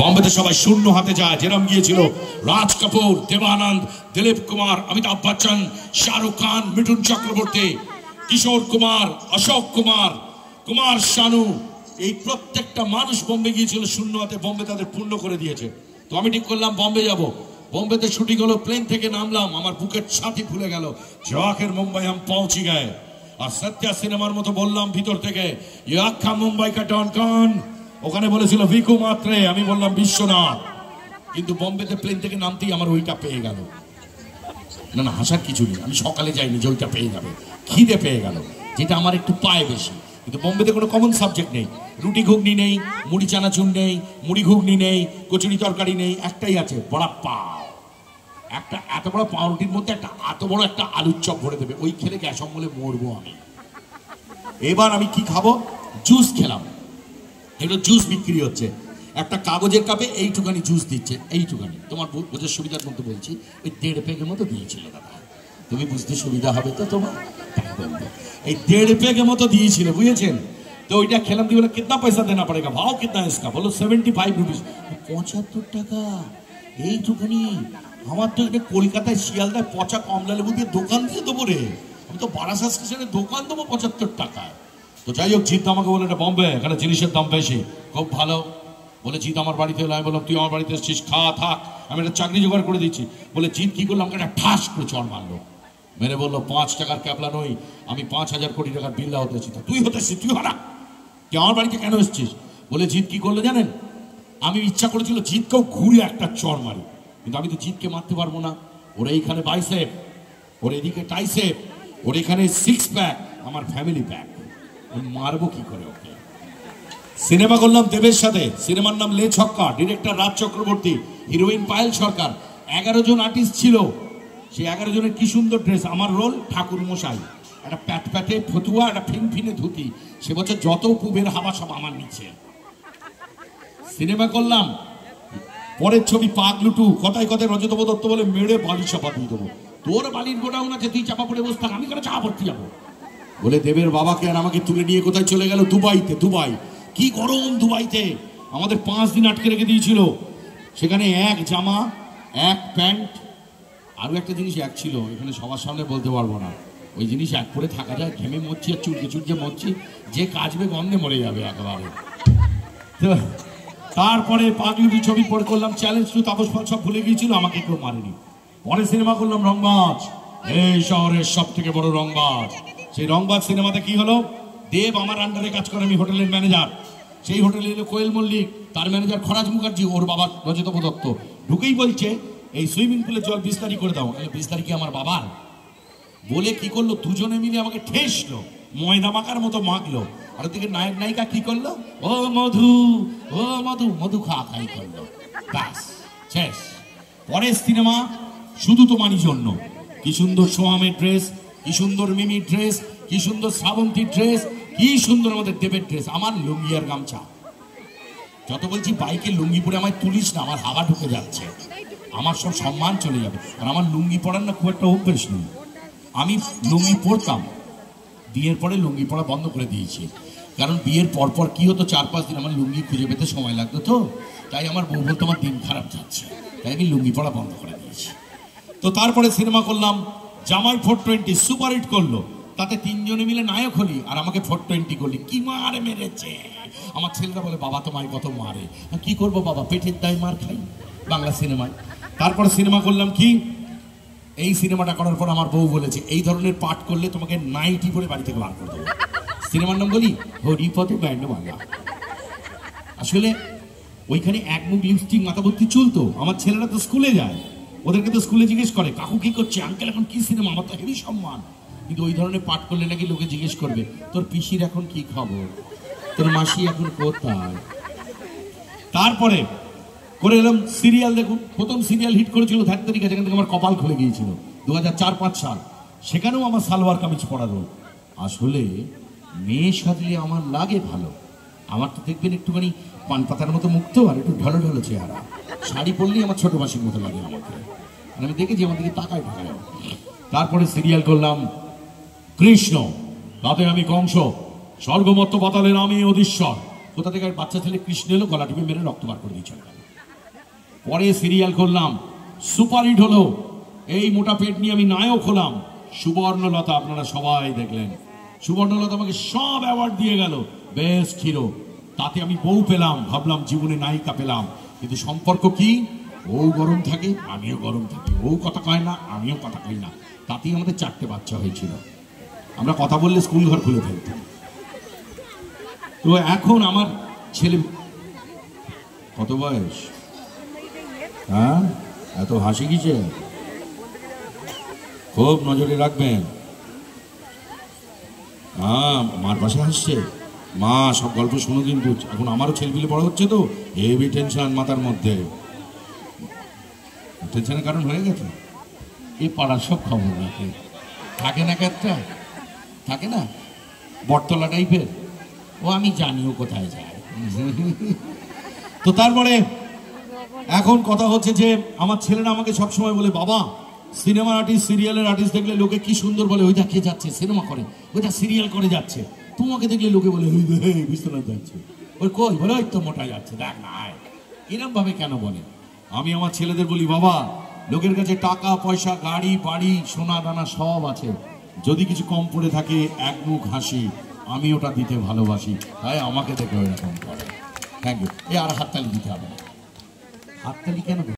বম্বেতে সবাই শূন্য হাতে যায়, যেরকম গিয়েছিল রাজ কাপুর, দেবানন্দ, দিলীপ কুমার, অমিতাভ বচ্চন, শাহরুখ খান, মিঠুন চক্রবর্তী, কিশোর কুমার, অশোক কুমার, কুমার শানু, এই প্রত্যেকটা মানুষ বোম্বে গিয়েছিল শূন্য হাতে। বোম্বে তাদের পূর্ণ করে দিয়েছে। তো আমি ঠিক করলাম বোম্বে যাব। বোম্বেতে শুটিং হলো, প্লেন থেকে নামলাম, আমার বুকের ছাতি ফুলে গেল। আখের মুম্বাই हम पहुंच गए। আর সত্যা সিনেমার মতো বললাম ভিতর থেকে, ये आखा मुंबई का डॉन कौन? ওখানে বলেছিল ভিকু মাত্রে, আমি বললাম বিশ্বনাথ। কিন্তু বোম্বেতে প্লেন থেকে নামতেই আমার ওইটা পেয়ে গেল। না না, হাসার কিছু নেই, আমি সকালে যাইনি যে ওইটা পেয়ে যাবে, খিদে পেয়ে গেল, যেটা আমার একটু পায় বেশি। কিন্তু বোম্বেতে কোনো কমন সাবজেক্ট নেই, রুটি ঘুগনি নেই, মুড়ি চানাচুর নেই, মুড়ি ঘুগনি নেই, কচুরি তরকারি নেই, একটাই আছে, বড়া পাও। একটা এত বড় পাউরুটির মধ্যে একটা এত বড় একটা আলুর চপ ভরে দেবে, ওই খেলে গ্যাস অম্বলে মরবো আমি। এবার আমি কি খাবো? জুস খেলাম। এগুলো জুস বিক্রি হচ্ছে, একটা কাগজের কাপে এইটুখানি জুস দিচ্ছে, এইটুখানি। তোমার বোঝার সুবিধার মতো বলছি, ওই 1.5 পেগের মতো দিয়েছিল দাদা, তুমি বুঝতে সুবিধা হবে তো তোমার, এই 1.5 পেগের মতো দিয়েছিল, বুঝেছেন? তো ওইটা খেলাম, দিয়ে বলে কিতনা পয়সা দেনা পড়েগা, ভাও কিতনা ইসকা? বলো 75 রুপিস। 75 টাকা এইটুখানি? আমার তো এটা কলকাতায় শিয়ালদায় পচা কমলা লেবু দিয়ে দোকান দিয়ে দেবো রে, আমি তো বারাসাত স্টেশনে দোকান দেবো 75 টাকায়। তো যাই হোক, জিৎ আমাকে বলে এটা বোম্বে, এখানে জিনিসের দাম বেশি, খুব ভালো। বলে জিৎ আমার বাড়িতে এলো, আমি বললাম তুই আমার বাড়িতে এসেছিস, খাওয়া থাক, আমি একটা চাকরি জোগাড় করে দিচ্ছি। বলে জিৎ কি করলো, আমাকে একটা ঠাস করে চড় মারলো, মেরে বললো 5 টাকার ক্যাবলা নই, আমি 5000 কোটি টাকার বিল্লা হতেছি। তো তুই হতেছিস, তুই হারা, তুই আমার বাড়িতে কেন এসেছিস? বলে জিৎ কি করলো জানেন, আমি ইচ্ছা করেছিল জিৎকেও ঘুরে একটা চড় মারি, কিন্তু আমি তো জিৎকে মারতে পারবো না। ওর এইখানে বাইসেপ, ওর এদিকে টাইসেপ, ওর এখানে 6 প্যাক, আমার ফ্যামিলি প্যাক, মারবো কি করে ওকে? সিনেমা করলাম দেবের সাথে, সিনেমার নাম লে ছক্কা, ডিরেক্টর রাজ চক্রবর্তী, হিরোইন পায়েল সরকার। 11 জন আর্টিস্ট ছিল, সেই 11 জনের কি সুন্দর ড্রেস। আমার রোল ঠাকুর মশাই, একটা প্যাট প্যাটে ফতুয়া, একটা ফিনফিনে ধুতি। সে বছর যত পুবের হাওয়া সব আমার নিচে। সিনেমা করলাম, পরের ছবি পাগলুটু, কথায় কথায় রজতব দত্ত বলে মেরে বালি চাপা দিয়ে দেবো। তোর বালির গোডাউন আছে, তুই চাপা পড়ে বসে থাক, আমি কেন চাপা পড়তে যাবো? বলে দেবের বাবাকে আর আমাকে তুলে নিয়ে কোথায় চলে গেল? দুবাইতে। দুবাই কি গরম দুবাইতে, আমাদের 5 দিন আটকে রেখে দিয়েছিল। সেখানে এক জামা, এক প্যান্ট, আরো একটা জিনিস এক ছিল, এখানে সবার সামনে বলতে পারবো না, ওই জিনিস এক করে থাকা যায়, ঘেমে মরছি আর চুলকে চুলকে মরছি, যে কাজবে গন্ধে মরে যাবে একেবারে। তারপরে পাগলুটি ছবি পরে করলাম চ্যালেঞ্জ টু, তাপস পাল সব ভুলে গিয়েছিল, আমাকে কেউ মারেনি। পরে সিনেমা করলাম রংবাজ, এই শহরের সব থেকে বড় রংবাজ। সেই রংবাজ সিনেমাতে কি হলো, দেব আমার আন্ডারে কাজ করে, আমি হোটেলের ম্যানেজার। সেই হোটেলে এলো কোয়েল মল্লিক, তার ম্যানেজার খরাজ মুখার্জি, ওর বাবা রজতব দত্ত। ঢুকেই বলছে এই সুইমিং পুলের জল বিস্তারি করে দাও। বিস্তারি কি আমার বাবার? বলে কি করলো, দুজনে মিলে আমাকে ঠেসলো, ময়দা মাখার মতো মাখলো। আর ওদিকে নায়ক নায়িকা কি করলো, ও মধু, ও মধু, মধু খাওয়া খাই করলো, ব্যাস শেষ। পরের সিনেমা শুধু তোমারই জন্য, কি সুন্দর সোহামের ড্রেস, কি সুন্দর মিমির ড্রেস, কি সুন্দর শ্রাবন্তীর ড্রেস, কি সুন্দর আমাদের দেবের ড্রেস, আমার লুঙ্গি আর গামছা। যত বলছি বাইকে লুঙ্গি পরে আমায় তুলিস না, আমার হাওয়া ঢুকে যাচ্ছে, আমার সব সম্মান চলে যাবে। আর আমার লুঙ্গি পরার না খুব একটা অভ্যেস নেই, আমি লুঙ্গি পরতাম, বিয়ের পরে লুঙ্গি পরা বন্ধ করে দিয়েছি। কারণ বিয়ের পরপর কি হতো, 4-5 দিন আমার লুঙ্গি খুঁজে পেতে সময় লাগতো, তো তাই আমার বউ বলতো আমার দিন খারাপ যাচ্ছে, তাই আমি লুঙ্গি পরা বন্ধ করে দিয়েছি। তো তারপরে সিনেমা করলাম জামাই 420, সুপার হিট করলো। তাতে 3 জনে মিলে নায়ক হলি, আর আমাকে 420 করলি, কি মার মেরেছে। আমার ছেলেরা বলে বাবা তোমায় কত মারে, কি করবো বাবা, পেটের দায় মার খাই বাংলা সিনেমায়। তারপরে সিনেমা করলাম কি, এই সিনেমাটা করার পর আমার বউ বলেছে এই ধরনের পাঠ করলে তোমাকে নাইটি পরে বাড়ি থেকে বার করে দেবো। সিনেমার নাম বলি হরিপথে ব্যান্ড বাংলা। আসলে ওইখানে এক মুখ লিপস্টিক, মাথা ভর্তি চুলতো। আমার ছেলেরা তো স্কুলে যায়, ওদেরকে তো স্কুলে জিজ্ঞেস করে কাকু কি করছে, আঙ্কেল এখন কি সিনেমা, আমার তো হেবি সম্মান। কিন্তু ওই ধরনের পাঠ করলে নাকি লোকে জিজ্ঞেস করবে তোর পিসির এখন কি খবর, তোর মাসি এখন কোথায়। তারপরে করে এলাম সিরিয়াল। দেখুন প্রথম সিরিয়াল হিট করেছিল ধাত্তারিকা, যেখান থেকে আমার কপাল খুলে গিয়েছিল 2004-5 সাল। সেখানেও আমার সালোয়ার কামিজ পরা রোল। আসলে মেয়ে সাজলে আমার লাগে ভালো, আমার তো দেখবেন একটুখানি পান পাতার মতো মুক্ত, আর একটু ঢলো ঢলো চেহারা, শাড়ি পরলেই আমার ছোট মাসির মতো লাগে আমাকে, আমি দেখেছি আমার দিকে তাকায় ঢাকায়। তারপরে সিরিয়াল করলাম কৃষ্ণ, তাতে আমি কংস, স্বর্গমত্ত পাতালের আমি অধীশ্বর, কোথা থেকে বাচ্চা ছেলে কৃষ্ণ এলো, গলা টিপে মেরে রক্ত বার করে দিয়ে চলে গেল। পরে সিরিয়াল করলাম, সুপার হিট হলো, এই মোটা পেট নিয়ে আমি নায়ক হলাম। সুবর্ণলতা আপনারা সবাই দেখলেন, সুবর্ণলতা আমাকে সব অ্যাওয়ার্ড দিয়ে গেল, বেস্ট হিরো। তাতে আমি বউ পেলাম, ভাবলাম জীবনে নায়িকা পেলাম। কিন্তু সম্পর্ক কি? ও গরম থাকে, আমিও গরম থাকি, ও কথা কয় না, আমিও কথা কই না। তাতেই আমাদের 4টে বাচ্চা হয়েছিল। আমরা কথা বললে স্কুল ঘর খুলে ফেলতাম। তো এখন আমার ছেলে, কত বয়স? হ্যাঁ, এত হাসি কিসে? খুব নজরে রাখবেন। হ্যাঁ, মার পাশে হাসছে, মা সব গল্প শুনো। কিন্তু এখন আমারও ছেলেপিলে বড় হচ্ছে, তো হেভি টেনশন মাথার মধ্যে। টেনশনের কারণ হয়ে গেছে, এই পাড়ার সব খবর রাখে, থাকে না একটা, থাকে না বটতলা টাইপের, ও আমি জানিও কোথায় যায়। তো তারপরে এখন কথা হচ্ছে যে আমার ছেলেরা আমাকে সবসময় বলে, বাবা সিনেমার আর্টিস্ট, সিরিয়ালের আর্টিস্ট দেখলে লোকে কি সুন্দর বলে, ওইটা কে যাচ্ছে সিনেমা করে, ওইটা সিরিয়াল করে যাচ্ছে। তোমাকে দেখলে লোকে বলে বিশ্বনাথ যাচ্ছে, ওই কই বলে ওই তো মোটা যাচ্ছে, দেখ না। এরম ভাবে কেন বলে? আমি আমার ছেলেদের বলি, বাবা লোকের কাছে টাকা পয়সা, গাড়ি বাড়ি, সোনা দানা সব আছে, যদি কিছু কম পড়ে থাকে এক মুখ হাসি, আমি ওটা দিতে ভালোবাসি, তাই আমাকে দেখে ওইরকম করে। Thank you. আর হাততালি দিতে হবে না। হাততালি কেন?